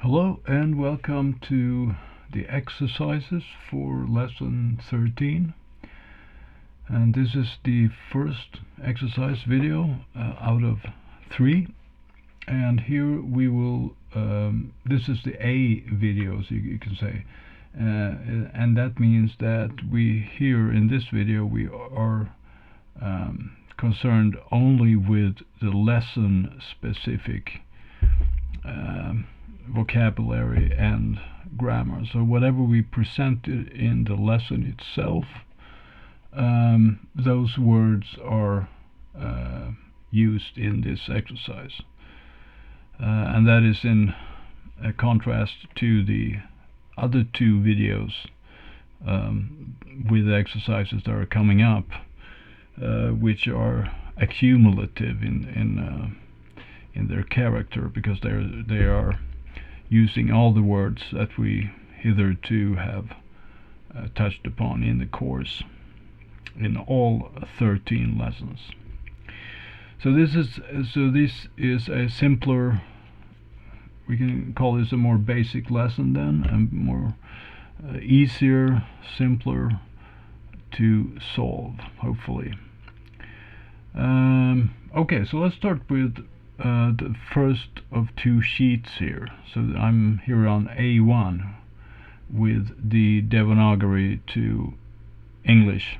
Hello and welcome to the exercises for lesson 13, and this is the first exercise video out of 3, and here we will this is the A video, so you can say, and that means that we here in this video we are concerned only with the lesson specific vocabulary and grammar. So whatever we presented in the lesson itself, those words are used in this exercise, and that is in contrast to the other 2 videos with exercises that are coming up, which are accumulative in their character, because they are using all the words that we hitherto have touched upon in the course in all 13 lessons. So this is a simpler, we can call this a more basic lesson then, and more easier, simpler to solve, hopefully. Okay, so let's start with the first of 2 sheets here. So I'm here on A1 with the Devanagari to English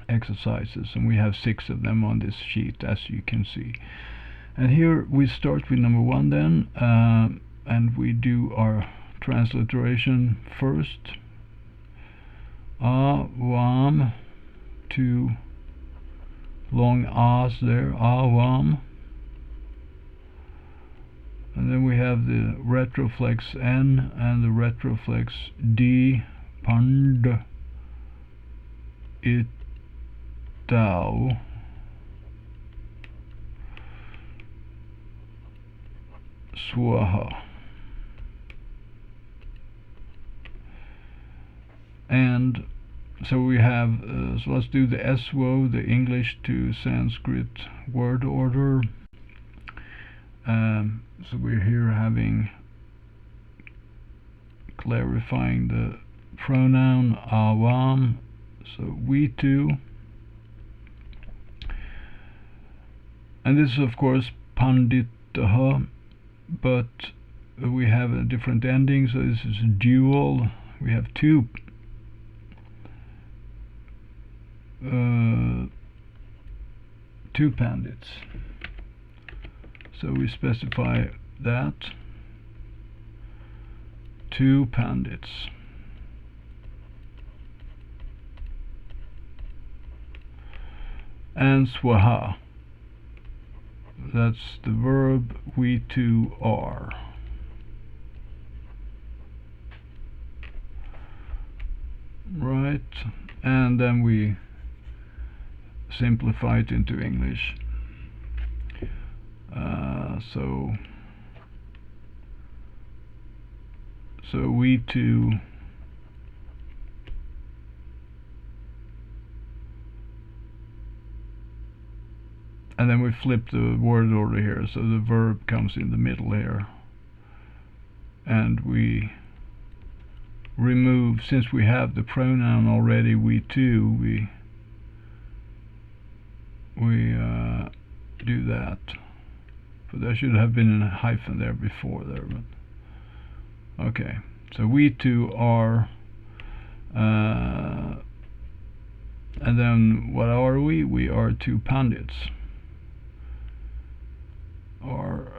exercises, and we have 6 of them on this sheet, as you can see. And here we start with number 1 then, and we do our transliteration first. Awam, 2 long ahs there, awam. And then we have the retroflex N and the retroflex D, pand, itau, swaha. And so we have, so let's do the eswo, the English to Sanskrit word order. So we're here clarifying the pronoun awam, so we too, and this is of course panditaha, but we have a different ending, so this is a dual. We have 2 pandits, so we specify that 2 pandits. And swaha, that's the verb we too are. Right, and then we simplify it into English. So we too and then we flip the word order here, so the verb comes in the middle here, and we remove, since we have the pronoun already we too, we do that, but there should have been a hyphen there before there, but okay. So we too are, and then what are we? We are 2 pandits, or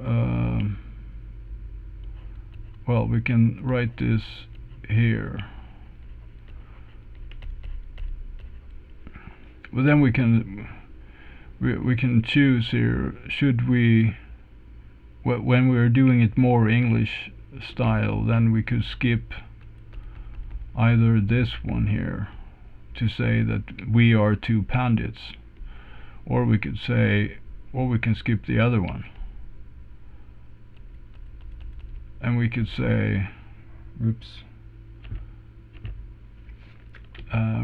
well, we can write this here, but then we can choose here, should we, when we're doing it more English style, then we could skip either this one here to say that we are 2 pandits, or we could say, or we can skip the other one, and we could say, oops,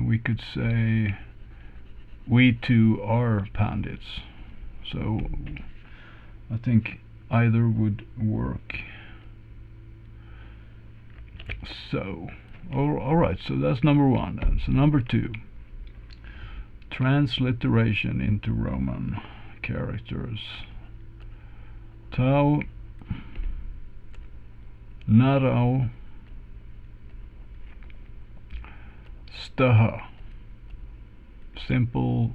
we could say we too are pandits. So I think either would work. So, all right, so that's number one then. So number two, transliteration into Roman characters. Tau, narau, staha, simple,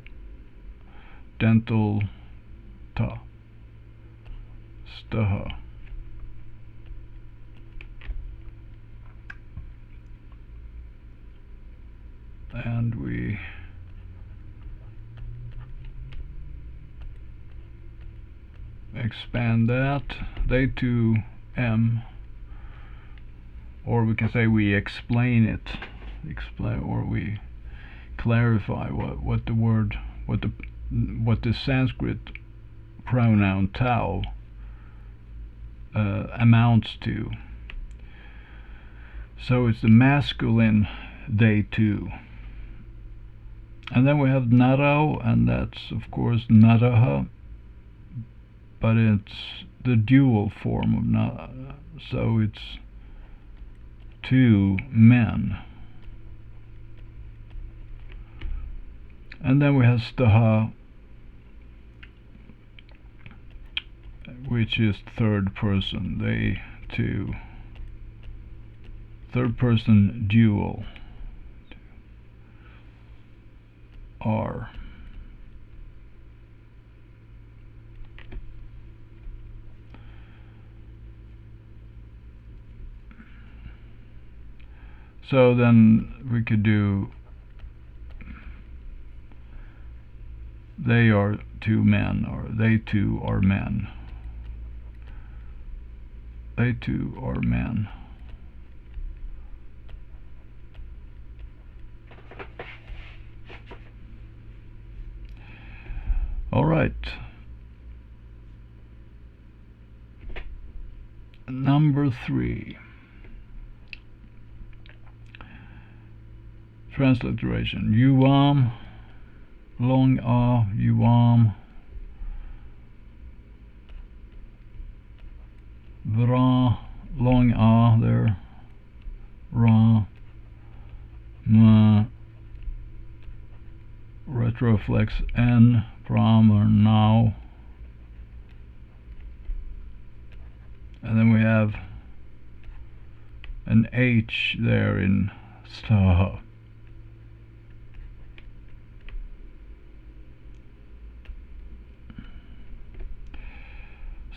dental, ta, staha. And we expand that, they to M, or we can say we explain it, or we clarify what the Sanskrit pronoun tau amounts to. So it's the masculine they too. And then we have narau, and that's of course naraha, but it's the dual form of nara, so it's two men. And then we have staha, which is third person, they two, third person dual, are. So then we could do they are two men, or they two are men. They two are men. All right. Number three. Transliteration. Yuam, long a, yuam, vra, long a there, ra, ma, retroflex n, pram or now, and then we have an h there in staha.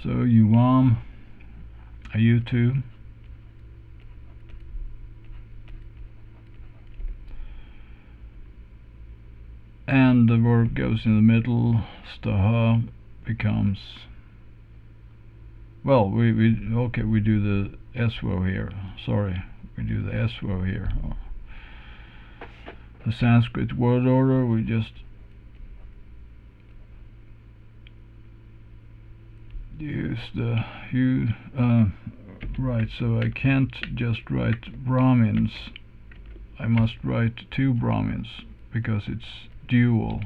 So yuam, you two, and the verb goes in the middle. Staha becomes, well, we do the eswo here. Sorry, we do the eswo here. The Sanskrit word order, we just use the right, so I can't just write Brahmins, I must write two Brahmins because it's dual.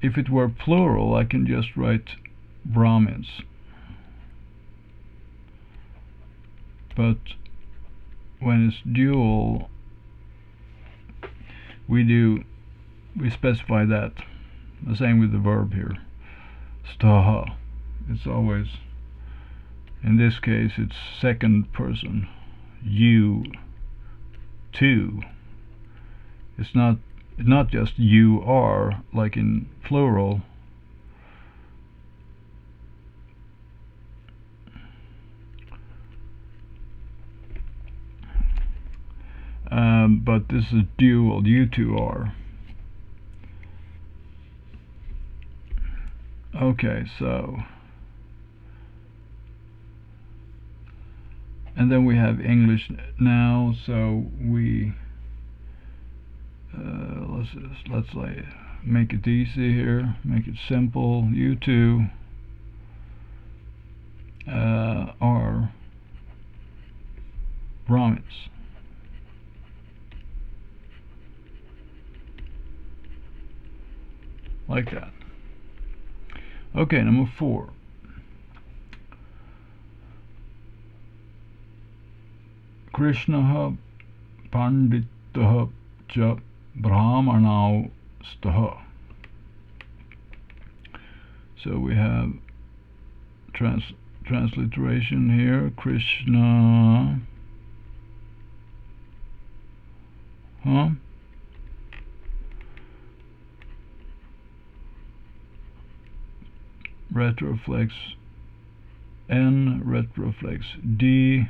If it were plural, I can just write Brahmins, but when it's dual, we specify that. The same with the verb here. Staha, it's always, in this case it's second person, you two. It's not just you are like in plural. But this is dual, you two are. Okay, so, and then we have English now, so we let's like make it easy here, make it simple. You two are Brahmins. Like that. Okay, number four. Krishnaha Panditaha cha Brahmanau staha. So we have transliteration here. Krishna retroflex N, retroflex D,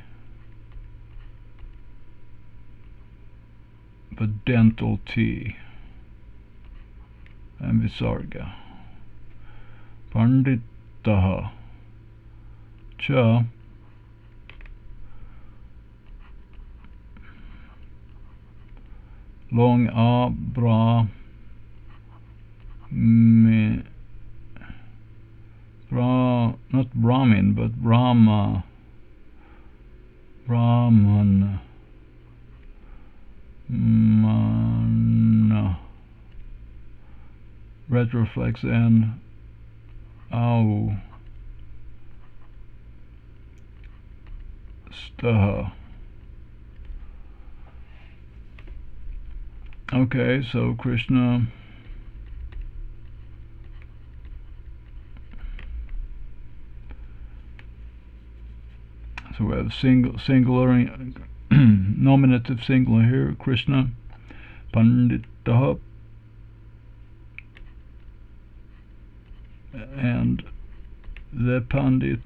but dental T, and Visarga. Panditaha cha long A bra me not Brahmin but Brahman man, retroflex N au staha. Okay, so Krishna so we have singular nominative singular here, Krishna Panditaha, and the Pandit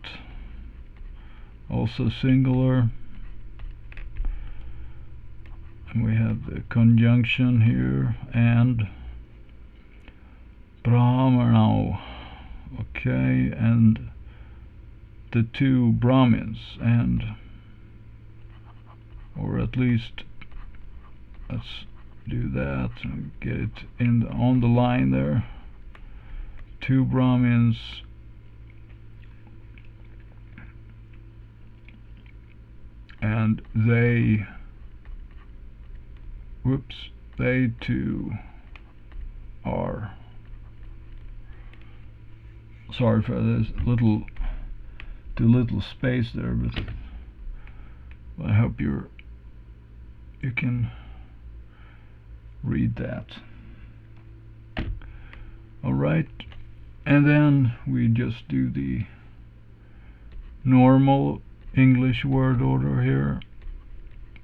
also singular, and we have the conjunction here, and Brahmanau, okay, and the two Brahmins, and or at least let's do that and get it in on the line there. Two Brahmins and they too are, sorry for this little space there, but I hope you can read that. Alright, and then we just do the normal English word order here.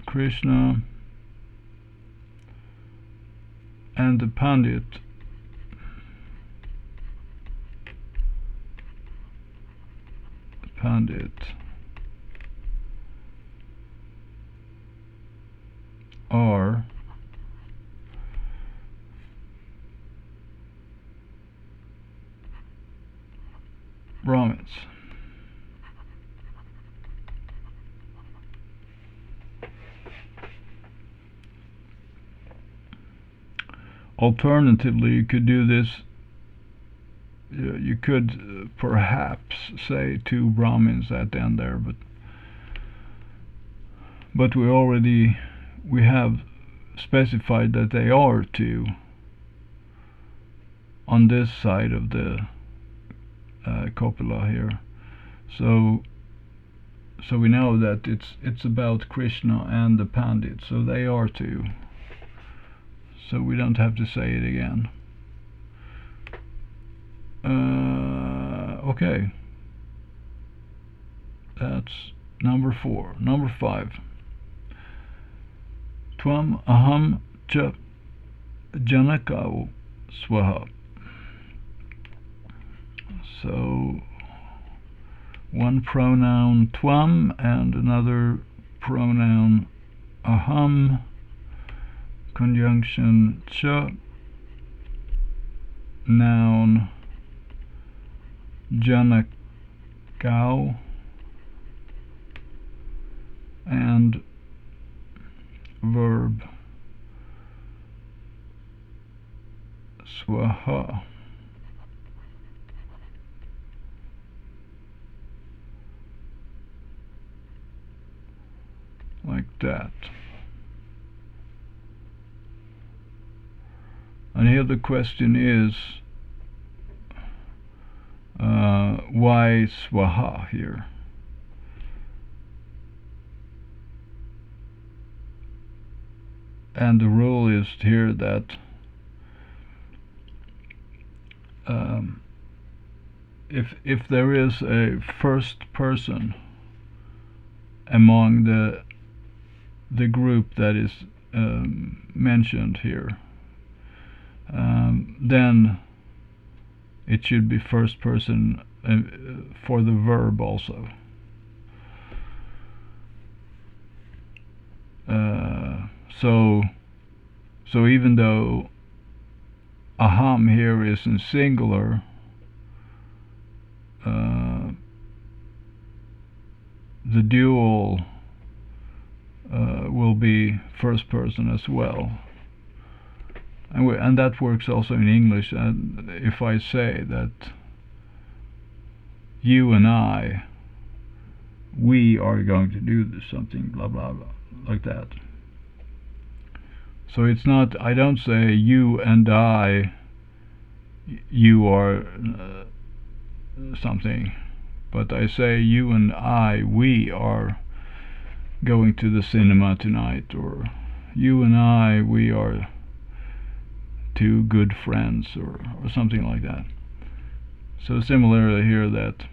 Krishna and the Pandit are Brahmins. Alternatively, you could do this. You could perhaps say two Brahmins at the end there, but we have specified that they are two on this side of the copula here. So we know that it's about Krishna and the Pandit, so they are two. So we don't have to say it again. Okay, that's number 4. Number 5. Tvam aham cha janakau swaha. So one pronoun tvam and another pronoun aham, conjunction cha, noun janakau, and verb swaha. Like that. And here the question is, why swaha here? and the rule is here that if there is a first person among the group that is mentioned here, then it should be first person for the verb also. So even though aham here is in singular, the dual will be first person as well, and that works also in English. And if I say that you and I, we are going to do this something, blah blah blah, like that. So it's not, I don't say you and I, you are something, but I say you and I, we are going to the cinema tonight, or you and I, we are two good friends, or something like that. So similarly here, that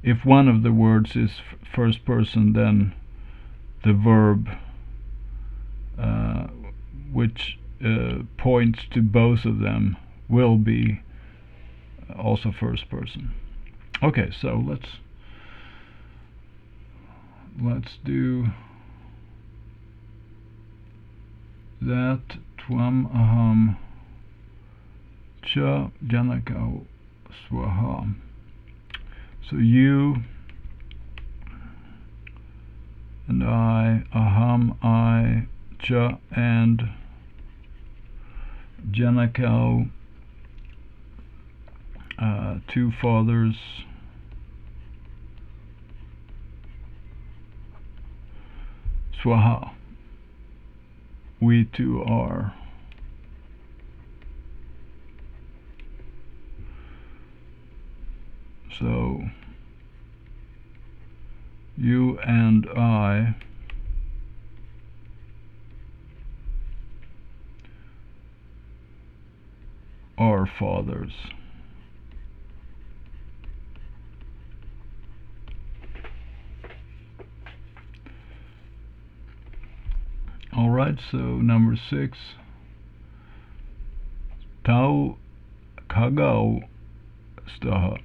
if one of the words is first person, then the verb which points to both of them will be also first person. Okay, so let's do that. Tvam aham cha janakau swaha. So you and I, aham, I, cha, and janakau, two fathers, swaha, we two are. So you and I are fathers. All right, so number 6, tau kagau staha.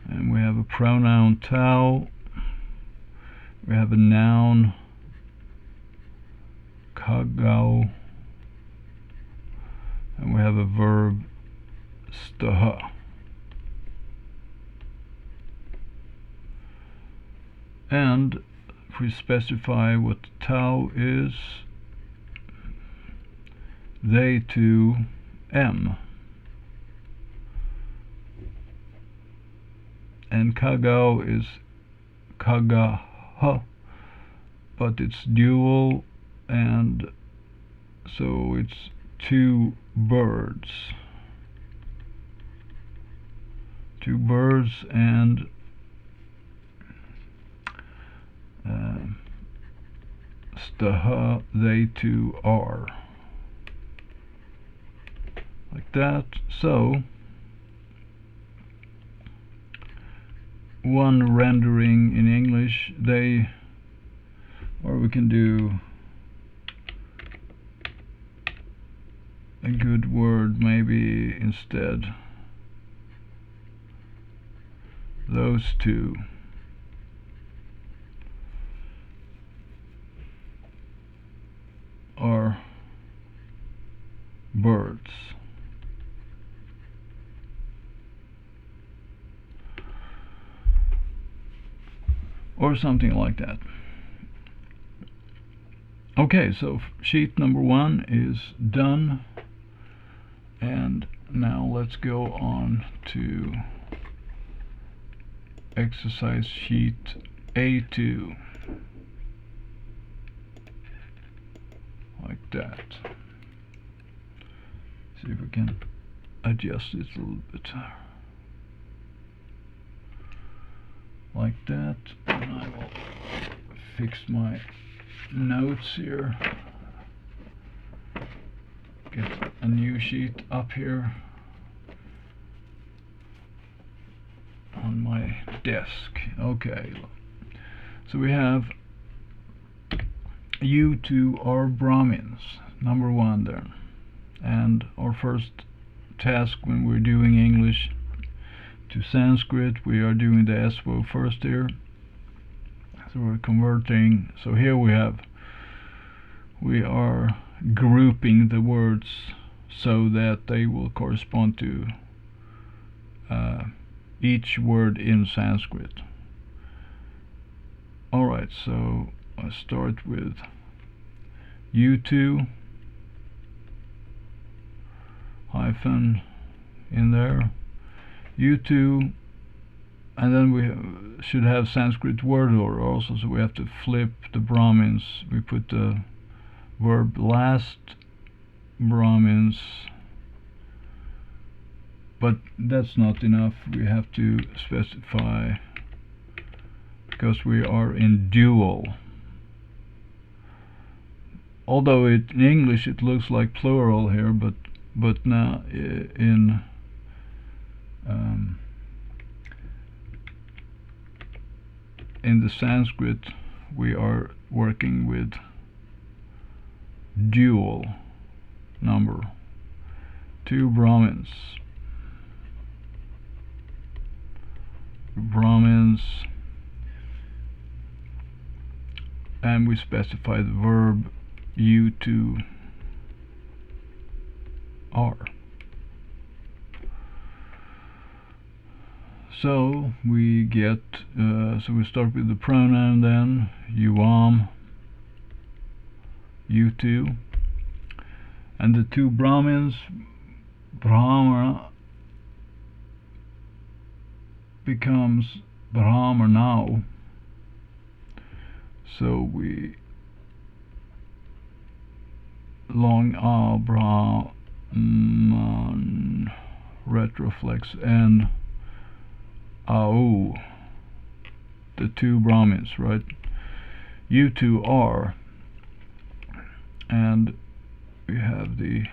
And we have a pronoun tau, we have a noun kagau, and we have a verb staha. And if we specify what tau is, they two m, and kagau is kagaha, but it's dual, and so it's two birds, and staha, they two are, like that. So one rendering in English, they, or we can do a good word maybe instead, those two are birds. Or something like that. Okay, so sheet number 1 is done, and now let's go on to exercise sheet A2, like that. See if we can adjust it a little bit, like that, and I will fix my notes here. Get a new sheet up here on my desk. Okay, so we have you two are Brahmins, number one there, and our first task when we're doing English to Sanskrit, we are doing the eswo first here. So we're converting. So here we are grouping the words so that they will correspond to each word in Sanskrit. Alright, so I start with you two, hyphen in there, you two, and then we should have Sanskrit word order also, so we have to flip the Brahmins. We put the verb last Brahmins, but that's not enough. We have to specify, because we are in dual. Although in English it looks like plural here, but now in the Sanskrit we are working with dual number. Two Brahmins. And we specify the verb you two are. So we get, so we start with the pronoun then, you two, and the two Brahmins, Brahmana becomes Brahmanau. So we long Brahman retroflex and Au, the two Brahmins, right? You two are, and we have the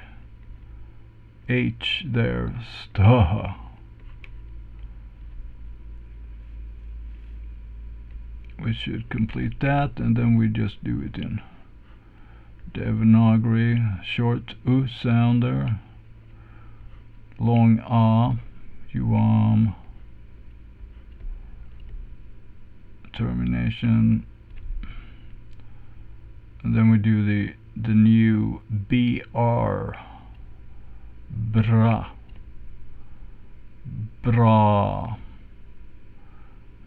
H there, staha. We should complete that, and then we just do it in Devanagari, short U sound there, long A, yuam, termination, and then we do the new BR, bra,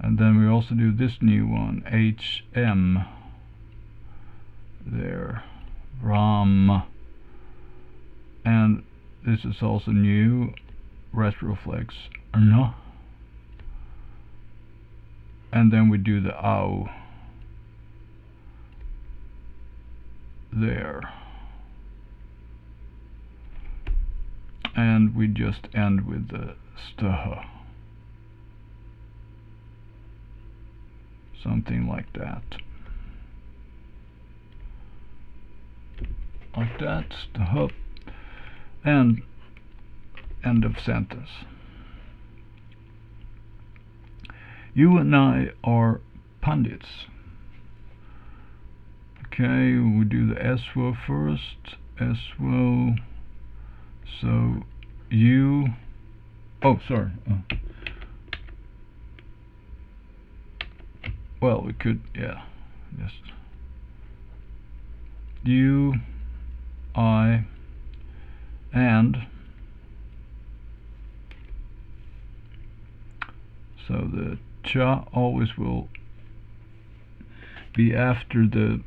and then we also do this new one, HM there, Ram, and this is also new, retroflex, no, and then we do the Au there, and we just end with the Staha, something like that. Like that, Staha, and end of sentence. You and I are Pandits. Okay, we do the eswo first. Eswo. So you. Oh, sorry. Well, we could, yeah, just you, I, and. So the cha always will be after the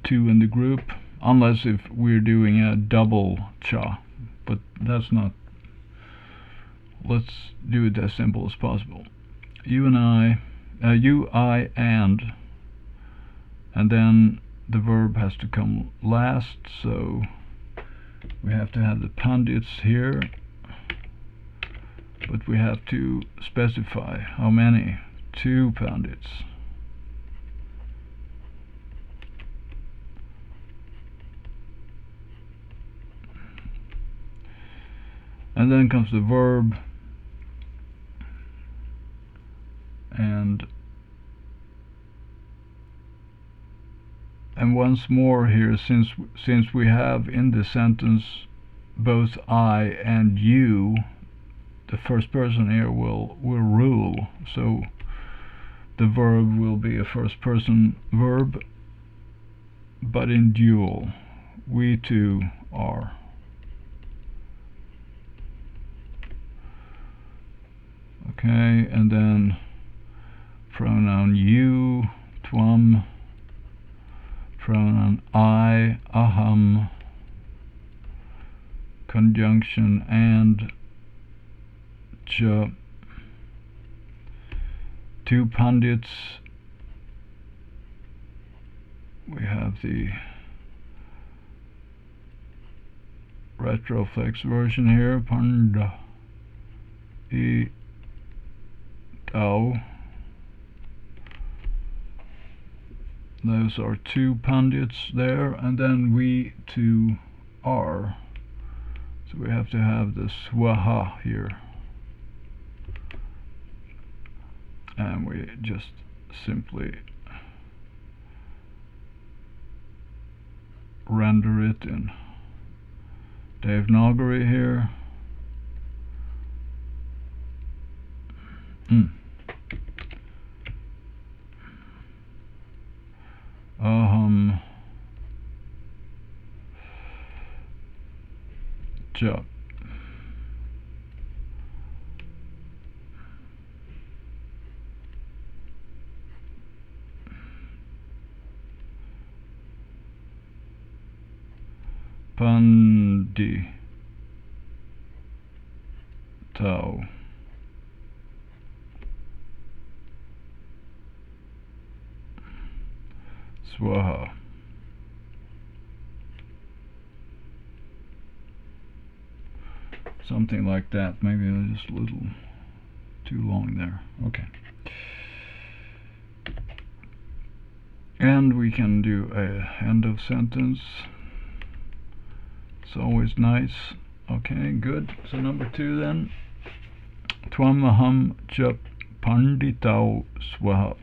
two in the group, unless if we're doing a double cha, but that's not. Let's do it as simple as possible. You and I, you, I, and then the verb has to come last, so we have to have the Pandits here, but we have to specify how many. Two Pandits. And then comes the verb, and once more here, since we have in the sentence both I and you, the first person here will rule, so the verb will be a first person verb, but in dual. We two are. Okay, and then pronoun you, tvam, pronoun I, aham, conjunction and, ja. Two pundits, we have the retroflex version here, panda, I, tau. Those are two pundits there, and then we two are. So we have to have the swaha here. And we just simply render it in Devanagari here. Aham, ja. Pandi tau. Swaha. Something like that. Maybe just a little too long there. Okay. And we can do a end of sentence. It's always nice. Okay, good. So number 2 then. Tvam aham jap panditau swaha.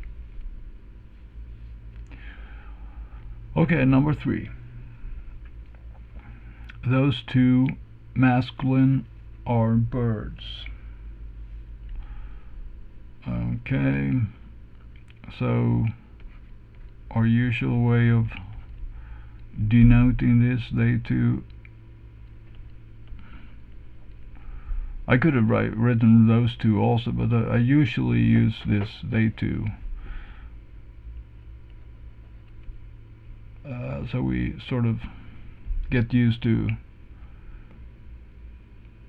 Okay, number 3. Those two masculine are birds. Okay, so our usual way of denoting this, they two, I could have written those two also, but I usually use this they two. So we sort of get used to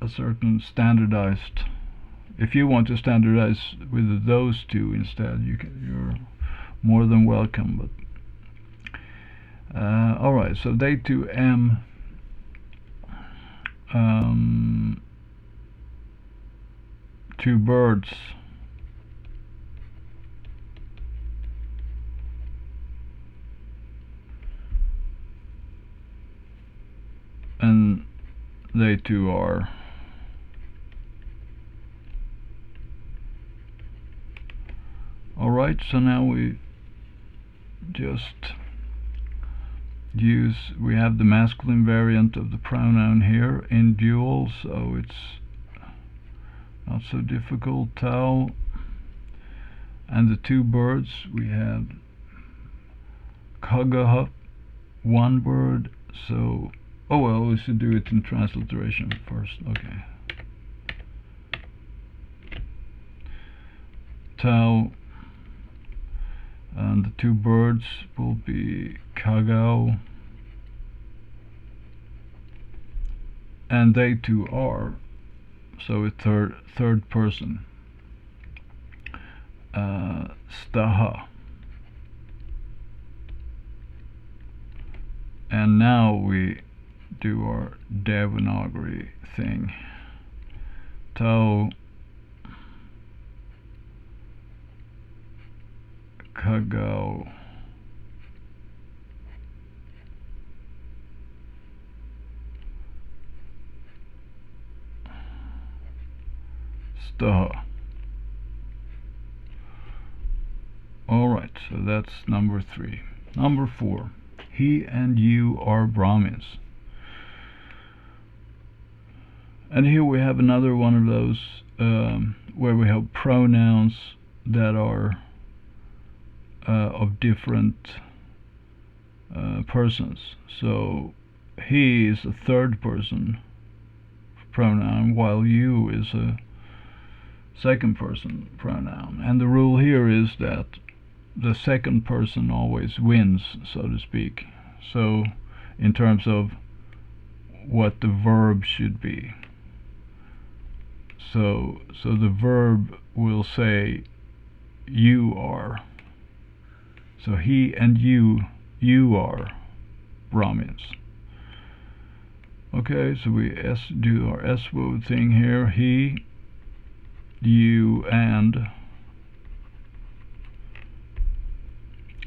a certain standardized. If you want to standardize with those two instead, you're more than welcome. But all right, so they two m. Two birds. And they two are. Alright, so now we just we have the masculine variant of the pronoun here in dual, so it's not so difficult. Tau. And the two birds, we had kagaha, one bird. So, oh well, we should do it in transliteration first. Okay. Tau, and the two birds will be kagao, and they two are. So a third person. Staha. And now we do our Devanagari thing. Tau kagao. staha. Alright, so that's number 3. Number 4. He and you are Brahmins. And here we have another one of those where we have pronouns that are of different persons. So he is a third person pronoun, while you is a second person pronoun. And the rule here is that the second person always wins, so to speak. So in terms of what the verb should be. So the verb will say you are. So he and you are Brahmins. Okay, so we do our eswo thing here. He, you, and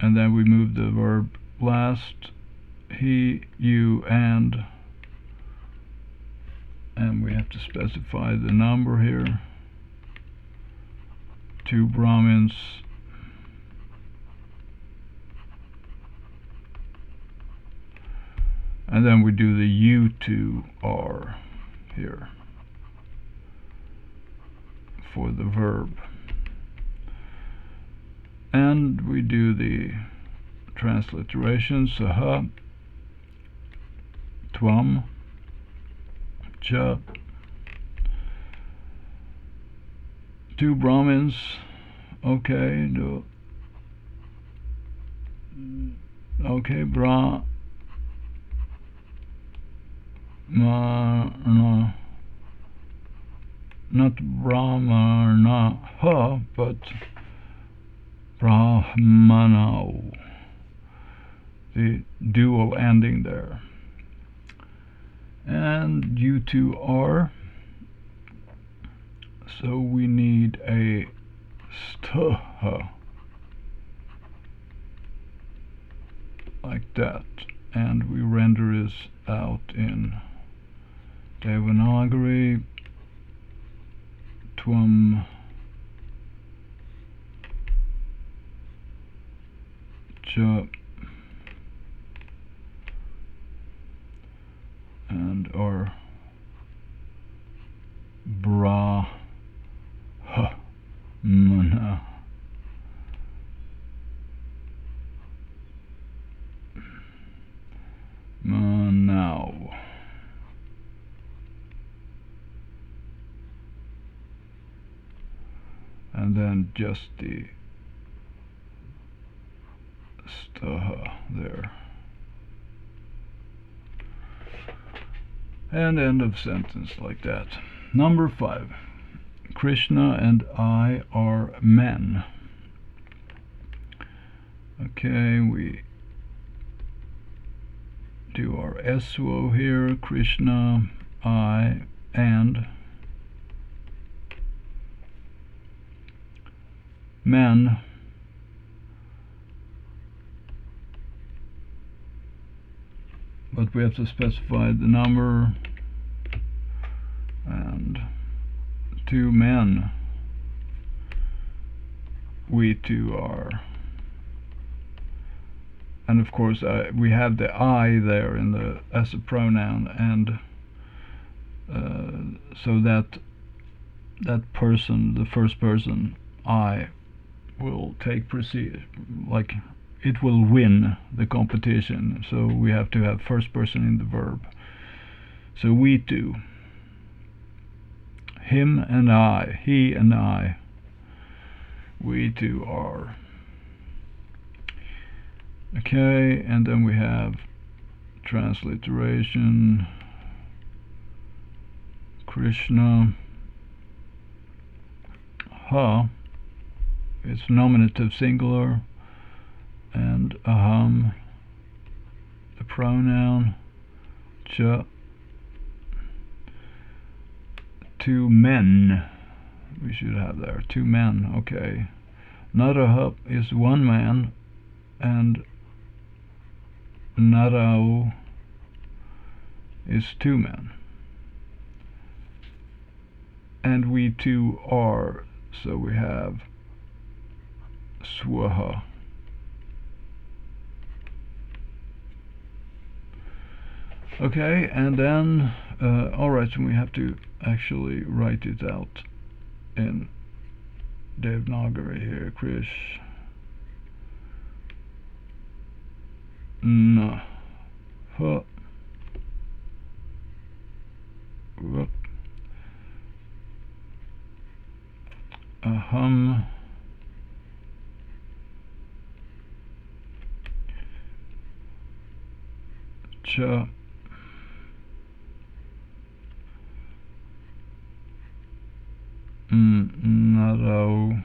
then we move the verb last. He, you, and we have to specify the number here. 2 Brahmins. And then we do the you two are here for the verb. And we do the transliteration. Saha, tvam, cha. 2 Brahmins. Okay, okay, Brahmana, not Brahmana, but Brahmano, the dual ending there. And you two are, so we need a staha, like that, and we render this out in Devanagari. Tvam cha, and our Brahmana. Manau. And then just the staha there. And end of sentence like that. Number 5. Krishna and I are men. Okay, we do our eswo here. Krishna, I, and men. But we have to specify the number, and 2 men, we two are. And of course we have the I there in the as a pronoun, and so that person, the first person, I, will take like it will win the competition. So we have to have first person in the verb. So we two, him and I, he and I, we two are. Okay, and then we have transliteration. Krishna, ha, it's nominative singular, and aham, the pronoun, cha, 2 men, we should have there, 2 men, okay. Naraha is 1 man, and Narao is 2 men. and we too are. So we have swaha. Okay, and then alright, so we have to actually write it out in Devanagari here. Krish na ha whoop aham cha narau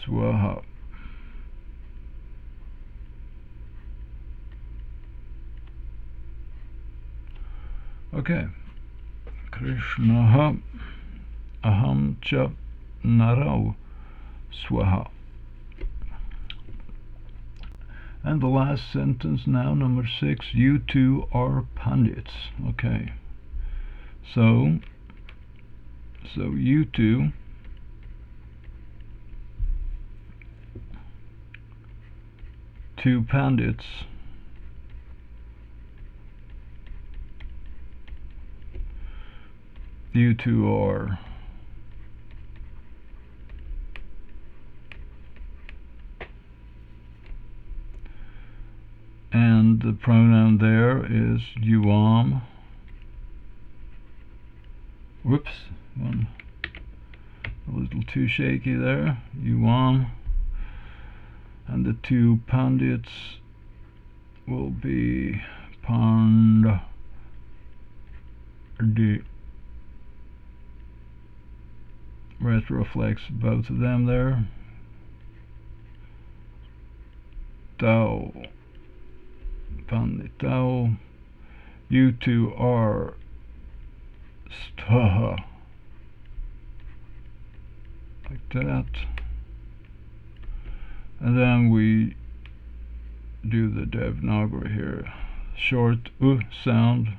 swaha. Okay. Krishnaha aham cha narau swaha. And the last sentence now, number 6, you two are pandits. Okay. So you two pandits you two are. And the pronoun there is yuam. Whoops, one a little too shaky there. Yuam. And the two pandits will be pand di. Retroflex both of them there. Tao. Panditao. You two are staha. Like that. And then we do the Devanagari here. Short U sound.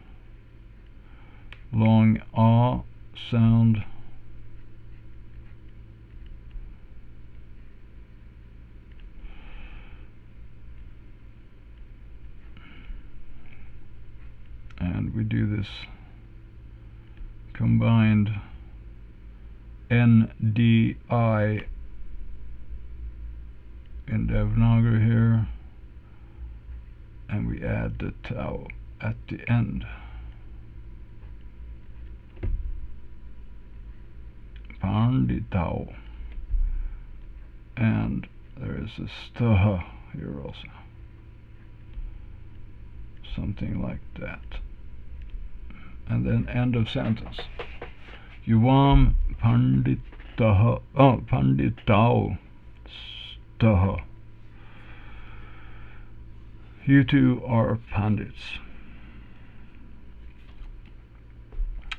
Long A sound. And we do this combined NDI in Devanagari here, and we add the tau at the end. Panditau. And there is a staha here also. Something like that. And then end of sentence. Yuvam panditaha. Oh, panditau staha. You two are pandits.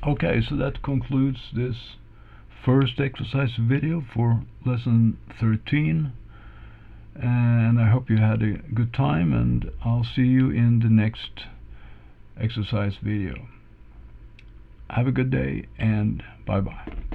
Okay, so that concludes this first exercise video for lesson 13. And I hope you had a good time, and I'll see you in the next exercise video. Have a good day, and bye-bye.